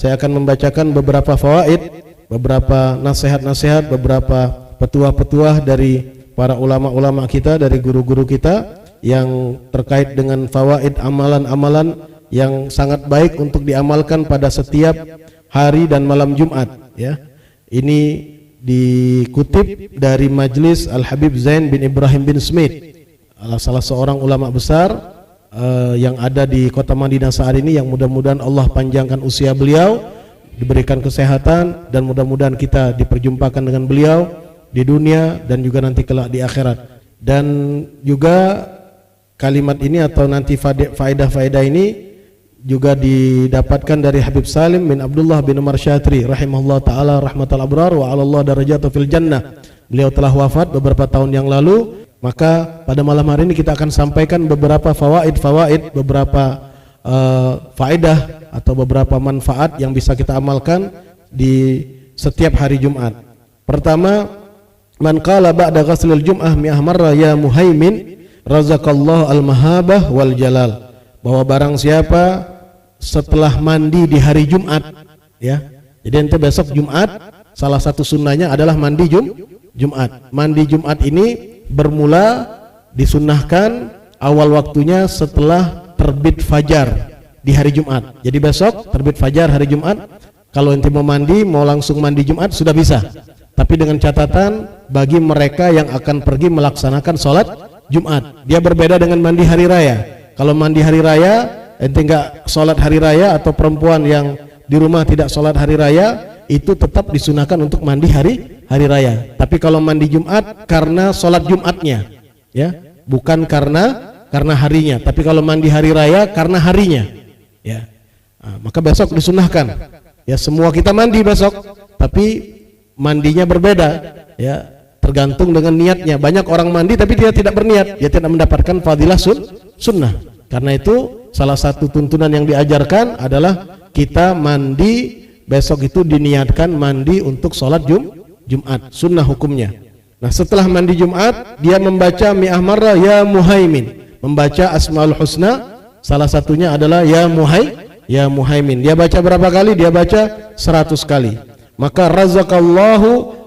saya akan membacakan beberapa fawaid, beberapa nasihat-nasihat, beberapa petuah-petuah dari para ulama-ulama kita, dari guru-guru kita yang terkait dengan fawaid amalan-amalan yang sangat baik untuk diamalkan pada setiap hari dan malam Jumat, ya. Ini dikutip dari Majelis Al-Habib Zain bin Ibrahim bin Smith, salah seorang ulama besar yang ada di kota Madinah saat ini, yang mudah-mudahan Allah panjangkan usia beliau, diberikan kesehatan, dan mudah-mudahan kita diperjumpakan dengan beliau di dunia dan juga nanti kelak di akhirat. Dan juga kalimat ini atau nanti faedah-faedah ini juga didapatkan dari Habib Salim bin Abdullah bin Umar Syatri rahimahullah ta'ala rahmatal abrar wa 'alallah darajatu fil jannah. Beliau telah wafat beberapa tahun yang lalu. Maka pada malam hari ini kita akan sampaikan beberapa fawaid, beberapa faedah atau beberapa manfaat yang bisa kita amalkan di setiap hari Jumat. Pertama, man qala ba'da ghuslil jum'ah mi'ah marra ya muhaimin razaqallahu al-mahabah wal jalal. Bahwa barang siapa setelah mandi di hari Jumat, ya. Jadi nanti besok Jumat, salah satu sunnahnya adalah mandi Jumat. Mandi Jumat ini bermula disunnahkan awal waktunya setelah terbit fajar di hari Jumat. Jadi besok terbit fajar hari Jumat, kalau ente mau mandi, mau langsung mandi Jumat sudah bisa. Tapi dengan catatan bagi mereka yang akan pergi melaksanakan sholat Jumat, dia berbeda dengan mandi hari raya. Kalau mandi hari raya ente enggak sholat hari raya, atau perempuan yang di rumah tidak sholat hari raya, itu tetap disunahkan untuk mandi hari raya. Tapi kalau mandi Jumat karena sholat Jumatnya, ya, bukan karena harinya. Tapi kalau mandi hari raya karena harinya, ya. Nah, maka besok disunahkan, ya, semua kita mandi besok, tapi mandinya berbeda, ya, tergantung dengan niatnya. Banyak orang mandi tapi dia tidak berniat, dia tidak mendapatkan fadilah sunnah. Karena itu salah satu tuntunan yang diajarkan adalah kita mandi besok itu diniatkan mandi untuk sholat Jumat, sunnah hukumnya. Nah, setelah mandi Jumat dia membaca mi'ah marra ya muhaimin, membaca asmaul husna, salah satunya adalah ya muhaimin. Dia baca berapa kali? Dia baca 100 kali. Maka razaqallahu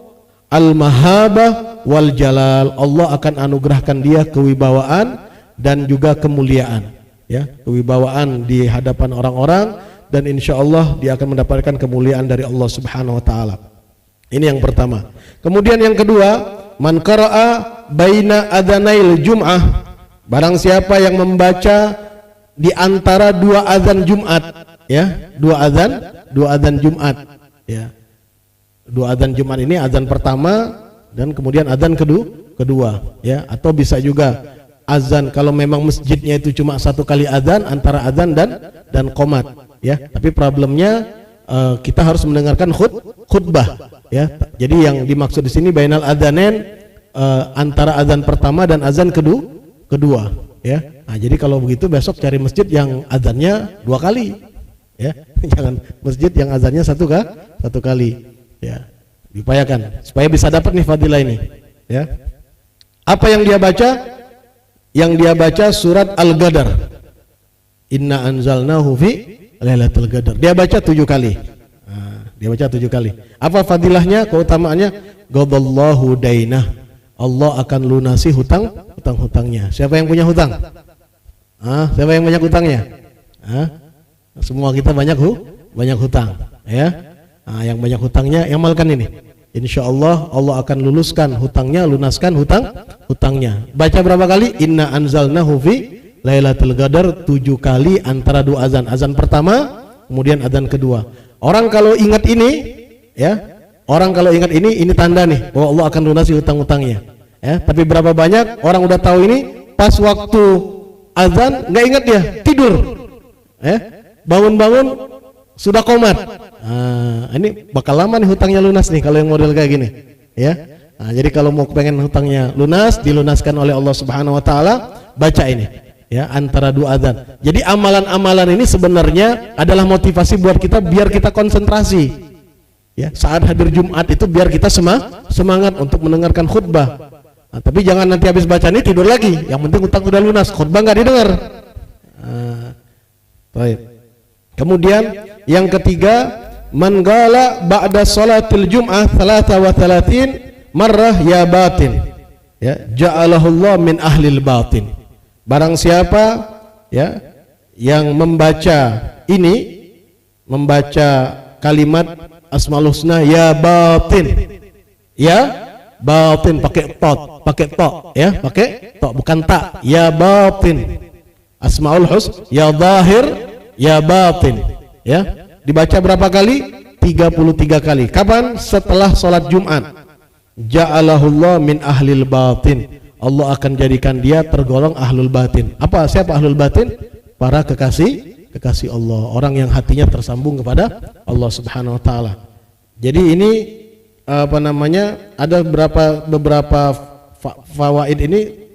al-mahabah wal jalal, Allah akan anugerahkan dia kewibawaan dan juga kemuliaan, ya, kewibawaan di hadapan orang-orang, dan insya Allah dia akan mendapatkan kemuliaan dari Allah Subhanahu wa ta'ala. Ini yang pertama. Kemudian yang kedua, man qara'a baina adzanail jum'ah, barang siapa yang membaca di antara dua azan Jumat, ya, dua azan Jumat, ya. Dua azan Jumat ini azan pertama dan kemudian azan kedua, ya, atau bisa juga azan kalau memang masjidnya itu cuma satu kali azan, antara azan dan qomat, ya. Tapi problemnya kita harus mendengarkan khutbah, ya. Jadi yang dimaksud di sini bainal adzanain, antara azan pertama dan azan kedua, ya. Nah, jadi kalau begitu besok cari masjid yang azannya 2 kali, ya. Jangan masjid yang azannya satu kali, ya. Diupayakan supaya bisa dapat nih fadilah ini, ya. Apa yang dia baca? Yang dia baca surat Al-Qadar, inna anzalnahu fi lailatul qadar. Dia baca 7 kali. Nah, dia baca 7 kali. Apa fadilahnya, keutamaannya? Qadallahu dainah, Allah akan lunasi hutang-hutangnya. Siapa yang punya hutang? Siapa yang banyak hutangnya? Semua kita banyak hutang, ya. Yang banyak hutangnya yang amalkan ini. Insya Allah Allah akan luluskan hutangnya, lunaskan hutangnya. Baca berapa kali? Inna anzalnahu fi lailatul qadar, 7 kali antara 2 azan. Azan pertama, kemudian azan kedua. Orang kalau ingat ini, ya, orang kalau ingat ini tanda nih bahwa Allah akan lunasi hutang-hutangnya, ya. Tapi berapa banyak orang udah tahu ini, pas waktu azan nggak ingat, dia tidur, bangun-bangun sudah qomat. Ini bakal lama nih hutangnya lunas nih kalau yang model kayak gini, ya. Jadi kalau mau pengen hutangnya lunas, dilunaskan oleh Allah Subhanahu wa taala, baca ini, ya, antara 2 azan. Jadi amalan-amalan ini sebenarnya adalah motivasi buat kita biar kita konsentrasi, ya. Saat hadir Jumat itu biar kita semangat untuk mendengarkan khutbah. Tapi jangan nanti habis baca ini tidur lagi. Yang penting hutang sudah lunas, khutbah nggak didengar. Baik. Kemudian yang ketiga, man qala ba'da salatil jum'ah 33 marrah ya batin, ya, ja'alahullah min ahlil batin. Barang siapa, ya, yang membaca ini, membaca kalimat Asmaul Husna ya batin, ya batin pakai to, ya, pakai to bukan ta, ya batin. Asmaul Husna ya zahir, ya batin, ya. Dibaca berapa kali? 33 kali. Kapan? Setelah sholat Jumat. Ja'alahullah min ahlil batin. Allah akan jadikan dia tergolong ahlul batin. Apa? Siapa ahlul batin? Para kekasih Allah, orang yang hatinya tersambung kepada Allah Subhanahu wa taala. Jadi ini apa namanya? Ada beberapa fawaid ini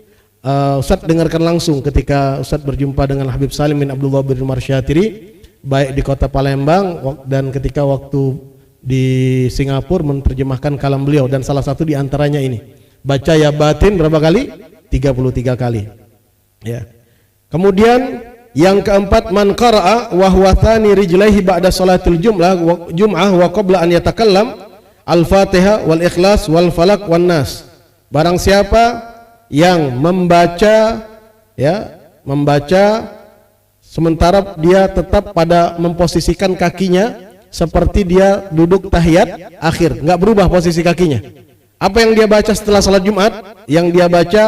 Ustaz dengarkan langsung ketika Ustaz berjumpa dengan Habib Salim bin Abdullah bin Marsyatiri, baik di kota Palembang dan ketika waktu di Singapura menerjemahkan kalam beliau, dan salah satu di antaranya ini baca ya batin berapa kali? 33 kali, ya. Kemudian yang keempat, man qara'a wa huwa thani rijlaihi ba'da salatil jum'ah wa qabla an yatakallam al-Fatihah wal Ikhlas wal Falaq wan Nas. Barang siapa yang membaca, ya, membaca sementara dia tetap pada memposisikan kakinya seperti dia duduk tahiyat akhir, nggak berubah posisi kakinya. Apa yang dia baca setelah salat Jumat? Yang dia baca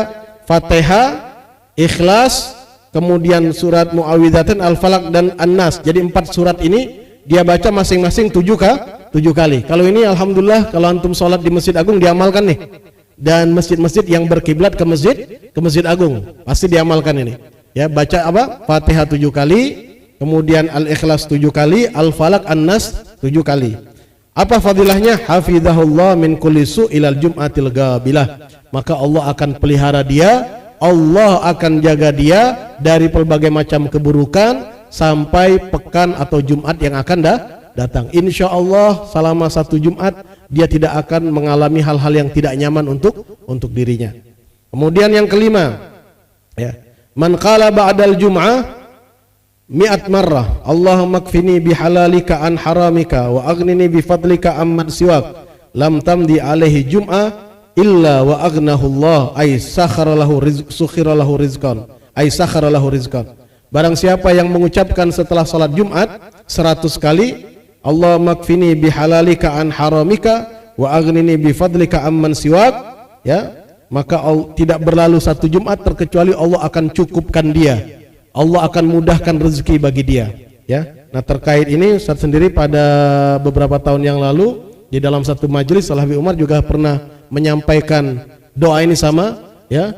Fatihah, Ikhlas, kemudian surat Muawwidzatain, Al-Falaq dan An-Nas. Jadi 4 surat ini dia baca masing-masing 7 kali. Kalau ini alhamdulillah kalau antum salat di Masjid Agung diamalkan nih. Dan masjid-masjid yang berkiblat ke Masjid Agung pasti diamalkan ini. Ya, baca apa? Fatihah 7 kali, kemudian Al-Ikhlas 7 kali, Al-Falaq, An-Nas 7 kali. Apa fadilahnya? Hafizahullah min kulli su'ilal jum'atil gabilah. Maka Allah akan pelihara dia, Allah akan jaga dia dari berbagai macam keburukan sampai pekan atau Jumat yang akan datang. Insya Allah selama 1 Jumat dia tidak akan mengalami hal-hal yang tidak nyaman untuk dirinya. Kemudian yang kelima, ya, man qala ba'dal jum'ah 100 marrah Allahumma kfini bihalalika an haramika wa aghnini bifadlika amman siwak lam tamdi alaihi jum'ah illa wa aghnahu Allah ay sakhara lahu rizqan. Barang siapa yang mengucapkan setelah salat Jumat 100 kali Allahumma kfini bihalalika an haramika wa aghnini bifadlika amman siwak, ya, maka tidak berlalu 1 Jumat terkecuali Allah akan cukupkan dia, Allah akan mudahkan rezeki bagi dia, ya. Nah, terkait ini Ustaz sendiri pada beberapa tahun yang lalu di dalam satu majelis Habib Umar juga pernah menyampaikan doa ini sama, ya.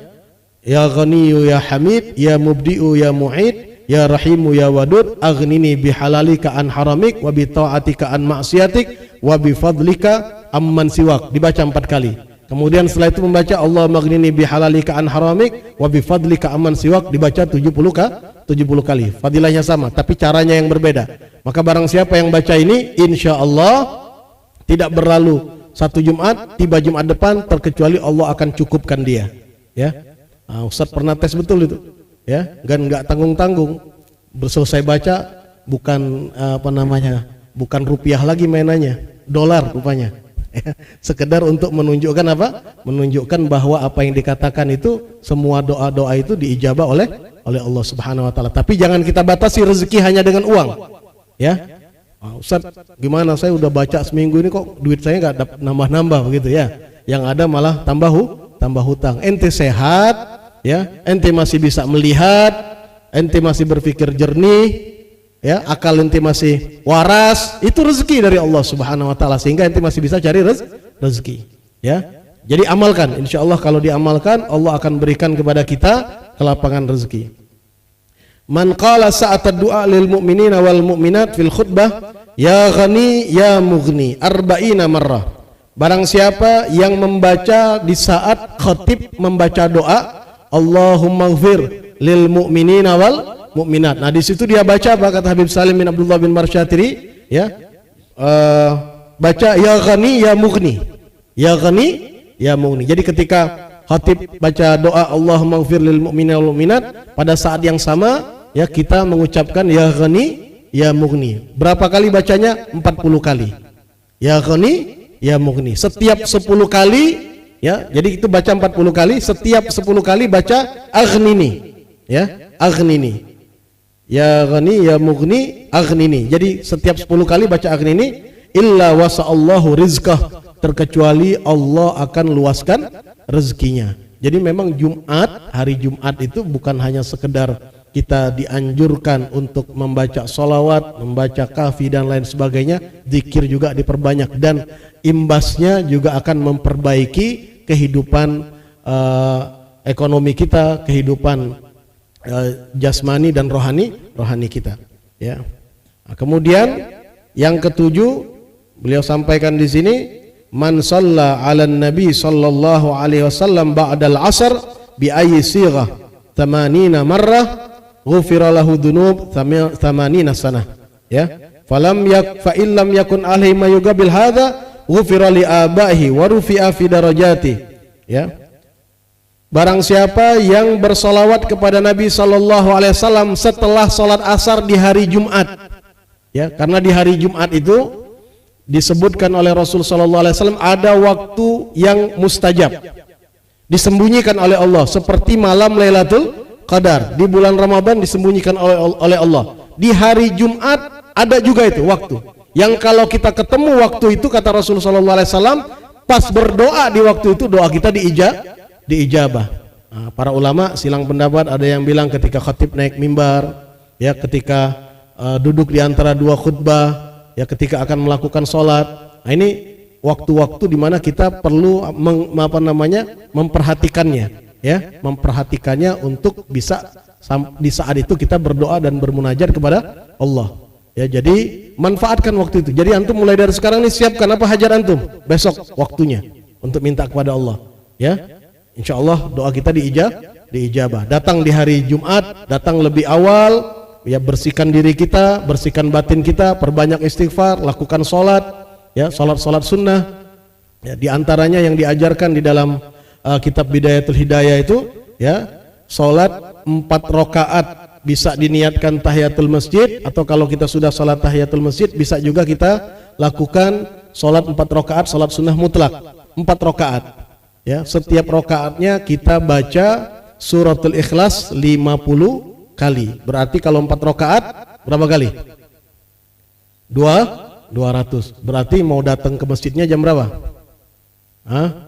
Ya Ghaniyu ya Hamid, ya Mubdi'u ya Mu'id, ya Rahimu ya Wadud, aghnini bihalalika an haramik wa bi ta'atika an ma'siyatik wa bi fadlika amman siwak. Dibaca 4 kali. Kemudian setelah itu membaca Allah maghnini bihalalika an haramik wa bi fadlika amman siwak, dibaca 70 kali. Fadilahnya sama tapi caranya yang berbeda. Maka barang siapa yang baca ini insya Allah tidak berlalu 1 Jumat, tiba Jumat depan terkecuali Allah akan cukupkan dia, ya. Nah, Ustaz pernah tes betul itu, ya, dan nggak tanggung-tanggung. Selesai baca bukan apa namanya, bukan rupiah lagi mainannya, dolar rupanya. Sekedar untuk menunjukkan apa? Menunjukkan bahwa apa yang dikatakan itu semua doa-doa itu diijabah oleh Allah Subhanahu wa taala. Tapi jangan kita batasi rezeki hanya dengan uang, ya. Ustaz, gimana saya udah baca seminggu ini kok duit saya nggak dapat nambah-nambah begitu, ya. Yang ada malah tambah hutang. Ente sehat, ya, ente masih bisa melihat, ente masih berpikir jernih, ya, akal ente masih waras, itu rezeki dari Allah Subhanahu wa taala, sehingga ente masih bisa cari rezeki, ya. Jadi amalkan, insya Allah kalau diamalkan Allah akan berikan kepada kita kelapangan rezeki. Man qala sa'at ad-du'a lil mu'minina wal mu'minat fil khutbah ya ghani ya mughni 40 marrah. Barang siapa yang membaca di saat khatib membaca doa Allahumma ighfir lil mu'minina wal mu'minat. Nah, di situ dia baca apa kata Habib Salim bin Abdullah bin Marsyatiri, ya. Baca ya ghani ya mughni. Ya ghani ya mughni. Jadi ketika khatib baca doa Allahumma ighfir lil mu'minina wal mu'minat, pada saat yang sama, ya, kita mengucapkan ya ghani ya mughni. Berapa kali bacanya? 40 kali. Ya ghani, ya mughni. Setiap 10 kali, ya, jadi itu baca 40 kali, setiap 10 kali baca aghnini. Ya, aghnini. Ya ghani, ya mughni, aghnini. Jadi setiap 10 kali baca aghnini, illa wasa'allahu rizqah, terkecuali Allah akan luaskan rezekinya. Jadi memang Jumat, hari Jumat itu bukan hanya sekedar kita dianjurkan untuk membaca sholawat, membaca kafi dan lain sebagainya, zikir juga diperbanyak dan imbasnya juga akan memperbaiki kehidupan ekonomi kita, kehidupan jasmani dan rohani kita. Ya. Nah, kemudian yang ketujuh beliau sampaikan di sini, man shalla 'alan nabi sallallahu alaihi wasallam ba'dal 'asr bi ayyi sighah 80 marrah ghufira lahu dzunub 80 sanah. Ya, fa illam yakun alaihi ma yugabil hadza ghufira li abaihi wa rufi'a fi darajati. Ya, barang siapa yang bersolawat kepada Nabi sallallahu alaihi wasallam setelah salat asar di hari Jumat, ya, karena di hari Jumat itu disebutkan oleh Rasul sallallahu alaihi wasallam ada waktu yang mustajab, disembunyikan oleh Allah, seperti malam Lailatul Qadar di bulan Ramadan disembunyikan oleh Allah. Di hari Jumat ada juga itu waktu yang kalau kita ketemu waktu itu, kata Rasul sallallahu alaihi wasallam, pas berdoa di waktu itu doa kita diijabah. Nah, para ulama silang pendapat, ada yang bilang ketika khatib naik mimbar, ya, ketika duduk di antara dua khutbah, ya, ketika akan melakukan sholat. Nah, ini waktu-waktu di mana kita perlu memperhatikannya, ya, memperhatikannya untuk bisa di saat itu kita berdoa dan bermunajat kepada Allah. Ya, jadi manfaatkan waktu itu. Jadi antum mulai dari sekarang nih siapkan apa hajat antum besok waktunya untuk minta kepada Allah. Ya, insya Allah doa kita diijabah. Datang di hari Jumat, datang lebih awal. Ya, bersihkan diri kita, bersihkan batin kita, perbanyak istighfar, lakukan sholat, ya, sholat sunnah. Ya, di antaranya yang diajarkan di dalam kitab Bidayatul Hidayah itu, ya, sholat 4 rakaat bisa diniatkan tahiyatul masjid, atau kalau kita sudah sholat tahiyatul masjid bisa juga kita lakukan sholat 4 rakaat, sholat sunnah mutlak 4 rakaat. Ya, setiap rakaatnya kita baca suratul Ikhlas 50 kali. Berarti kalau 4 rakaat berapa kali? 200. Berarti mau datang ke masjidnya jam berapa?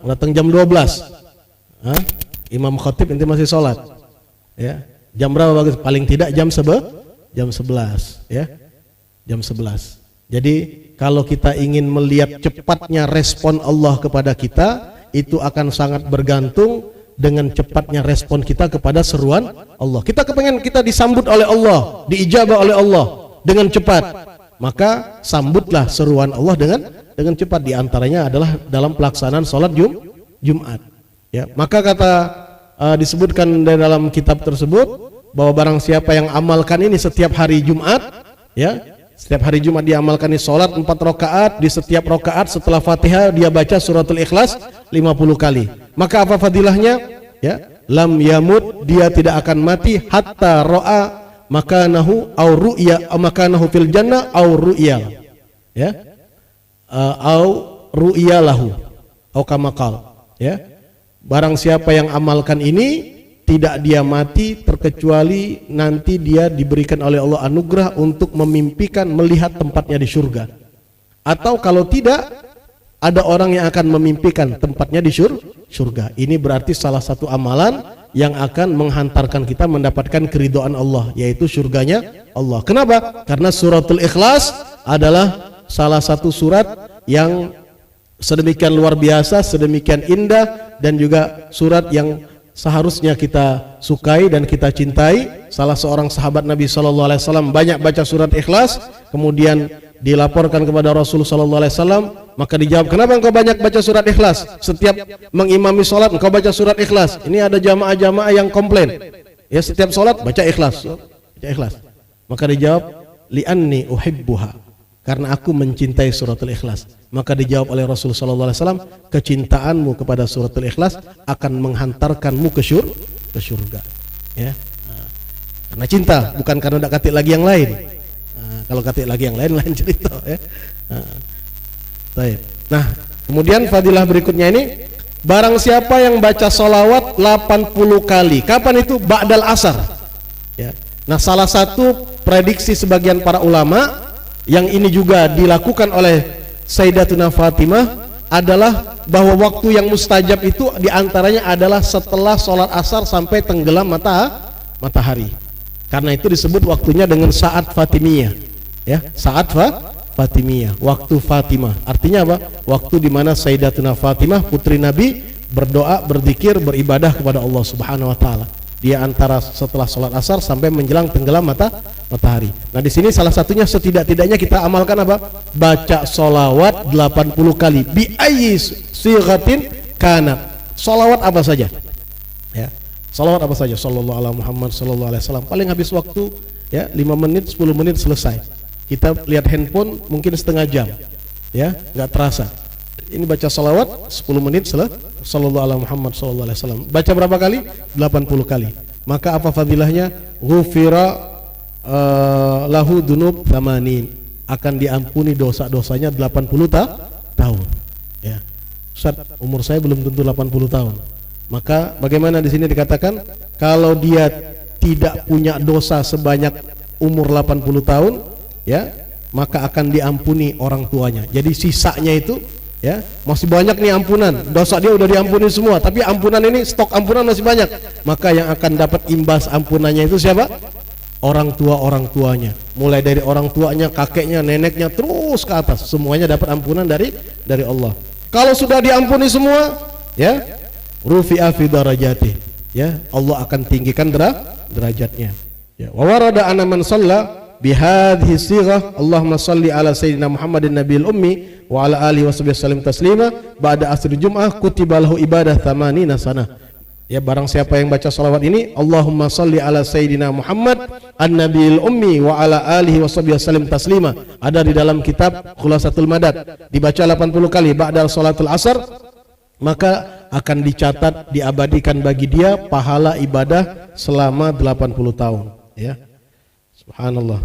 Mau datang jam 12. Imam khatib nanti masih sholat. Ya, jam berapa bagus? Paling tidak jam 11. Ya, jam 11. Jadi kalau kita ingin melihat cepatnya respon Allah kepada kita, itu akan sangat bergantung dengan cepatnya respon kita kepada seruan Allah. Kita kepengen kita disambut oleh Allah, diijabah oleh Allah dengan cepat, maka sambutlah seruan Allah dengan cepat. Di antaranya adalah dalam pelaksanaan sholat Jumat. Ya, maka kata disebutkan dalam kitab tersebut bahwa barang siapa yang amalkan ini setiap hari Jumat, ya, setiap hari Jumat dia amalkan ini sholat 4 rakaat, di setiap rakaat setelah Fatihah dia baca suratul Ikhlas 50 kali. Maka apa fadilahnya? Ya, lam yamut, dia tidak akan mati hatta ra'a makanahu au ru'ya makanahu fil jannah au ru'ya. Ya. Au ru'ya lahu au kama qala. Ya. Barang siapa yang amalkan ini tidak dia mati terkecuali nanti dia diberikan oleh Allah anugerah untuk memimpikan melihat tempatnya di surga. Atau kalau tidak, ada orang yang akan memimpikan tempatnya di surga. Ini berarti salah satu amalan yang akan menghantarkan kita mendapatkan keridhaan Allah, yaitu surganya Allah. Kenapa? Karena suratul Ikhlas adalah salah satu surat yang sedemikian luar biasa, sedemikian indah, dan juga surat yang seharusnya kita sukai dan kita cintai. Salah seorang sahabat Nabi sallallahu alaihi wasallam banyak baca surat Ikhlas, kemudian dilaporkan kepada Rasul sallallahu alaihi wasallam, maka dijawab, "Kenapa engkau banyak baca surat Ikhlas? Setiap mengimami salat engkau baca surat Ikhlas." Ini ada jamaah-jamaah yang komplain. Ya, setiap salat baca Ikhlas. Baca Ikhlas. Maka dijawab, "Li'anni uhibbuha." Karena aku mencintai suratul Ikhlas. Maka dijawab oleh Rasul sallallahu alaihi wasallam, kecintaanmu kepada suratul Ikhlas akan menghantarkanmu ke surga. Ya. Nah, karena cinta, bukan karena tidak katik lagi yang lain. Nah, kalau kata lagi yang lain cerita ya. Nah, kemudian fadilah berikutnya ini, barang siapa yang baca sholawat 80 kali. Kapan itu? Ba'dal asar. Ya. Nah, salah satu prediksi sebagian para ulama yang ini juga dilakukan oleh Sayyidatuna Fatimah adalah bahwa waktu yang mustajab itu diantaranya adalah setelah sholat asar sampai tenggelam matahari. Karena itu disebut waktunya dengan saat Fatimiyah, ya, saat Fatimiyah, waktu Fatimah. Artinya apa? Waktu di mana Sayyidatuna Fatimah putri Nabi berdoa, berzikir, beribadah kepada Allah Subhanahu wa taala. Dia antara setelah sholat asar sampai menjelang tenggelam matahari. Nah, di sini salah satunya setidak-tidaknya kita amalkan apa? Baca sholawat 80 kali. Bi ayyi sighatin kanat. Sholawat apa saja? Ya. Sholawat apa saja? Sallallahu ala Muhammad sallallahu alaihi wasallam. Paling habis waktu ya 5 menit, 10 menit selesai. Kita lihat handphone mungkin setengah jam. Ya, enggak terasa. Ini baca sholawat 10 menit sallallahu ala Muhammad sallallahu alaihi wasallam. Baca berapa kali? 80 kali. Maka apa fadilahnya? Ghufira lahu dunub tamanin, akan diampuni dosa-dosanya 80 tahun. Ya. Ustaz, umur saya belum tentu 80 tahun. Maka bagaimana di sini dikatakan kalau dia tidak punya dosa sebanyak umur 80 tahun, ya, maka akan diampuni orang tuanya. Jadi sisanya itu ya, masih banyak nih ampunan. Dosa dia udah diampuni semua, tapi ampunan ini, stok ampunan masih banyak. Maka yang akan dapat imbas ampunannya itu siapa? Orang tuanya. Mulai dari orang tuanya, kakeknya, neneknya, terus ke atas, semuanya dapat ampunan dari Allah. Kalau sudah diampuni semua, ya, rufi'a fi darajati, ya, Allah akan tinggikan derajatnya. Ya, wa warada anna man shalla bihadhihi sighah, Allahumma shalli ala sayyidina Muhammadin nabiyil ummi wa ala alihi wasallam taslima ba'da asri jum'ah kutiba lahu ibadah thamanina sanah. Ya, barang siapa yang baca salawat ini, Allahumma shalli ala sayyidina Muhammad an-nabiyil ummi wa ala alihi wasallam taslima, ada di dalam kitab Khulasatul Madad, dibaca 80 kali ba'da salatul asar, maka akan dicatat, diabadikan bagi dia pahala ibadah selama 80 tahun, ya. Subhanallah.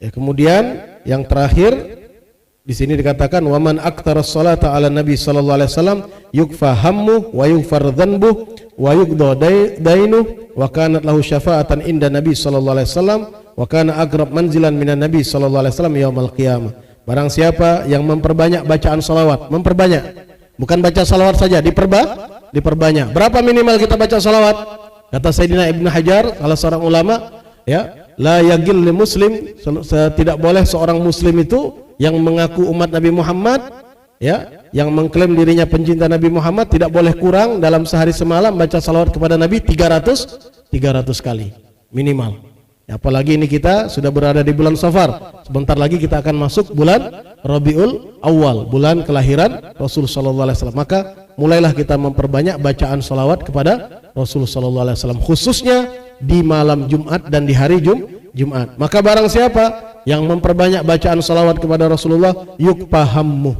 Ya, kemudian yang terakhir di sini dikatakan waman aktsara sholata ala nabi sallallahu alaihi wasallam yukfa hammu wa yughfar dhanbu wa yuqda dainu wa kanat lahu syafa'atan inda nabi sallallahu alaihi wasallam wa kana aqrab manzilan minan nabi sallallahu alaihi wasallam yaumil qiyamah. Barang siapa yang memperbanyak bacaan salawat, memperbanyak, bukan baca salawat saja, diperbanyak. Berapa minimal kita baca salawat? Kata Sayyidina Ibnu Hajar, salah seorang ulama, ya, la yagil li muslim, tidak boleh seorang muslim itu yang mengaku umat Nabi Muhammad, ya, yang mengklaim dirinya pencinta Nabi Muhammad, tidak boleh kurang dalam sehari semalam baca salawat kepada Nabi 300 kali minimal. Ya, apalagi ini kita sudah berada di bulan Safar, sebentar lagi kita akan masuk bulan Rabiul Awal, bulan kelahiran Rasul sallallahu alaihi wasallam. Maka mulailah kita memperbanyak bacaan salawat kepada Rasul sallallahu alaihi wasallam, khususnya di malam Jumat dan di hari Jumat. Maka barang siapa yang memperbanyak bacaan salawat kepada Rasulullah, yukpahammu,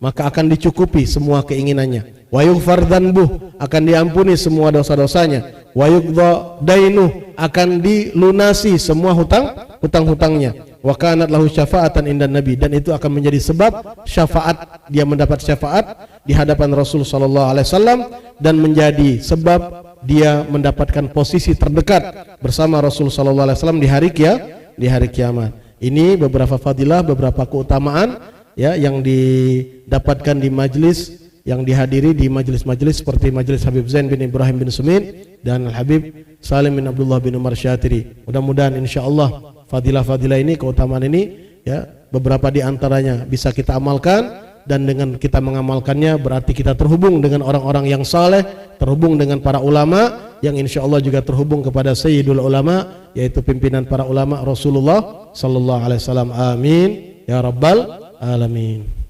maka akan dicukupi semua keinginannya. Wa yughfar dhanbuh, akan diampuni semua dosa-dosanya. Wa yuqda dainuh, akan dilunasi semua hutang-hutangnya. Wa kanat lahu syafa'atan indan nabi, dan itu akan menjadi sebab syafaat, dia mendapat syafaat di hadapan Rasul sallallahu alaihi wasallam, dan menjadi sebab dia mendapatkan posisi terdekat bersama Rasul sallallahu alaihi wasallam di hari kiamat. Ini beberapa fadilah, beberapa keutamaan, ya, yang didapatkan di majlis, yang dihadiri di majlis-majlis seperti majlis Habib Zain bin Ibrahim bin Sumin dan Habib Salim bin Abdullah bin Umar Syatiri. Mudah-mudahan insyaallah fadilah-fadilah ini, keutamaan ini, ya, beberapa di antaranya bisa kita amalkan, dan dengan kita mengamalkannya berarti kita terhubung dengan orang-orang yang saleh, terhubung dengan para ulama yang insyaallah juga terhubung kepada Sayyidul Ulama, yaitu pimpinan para ulama Rasulullah sallallahu alaihi wasallam. Amin ya rabbal alamin.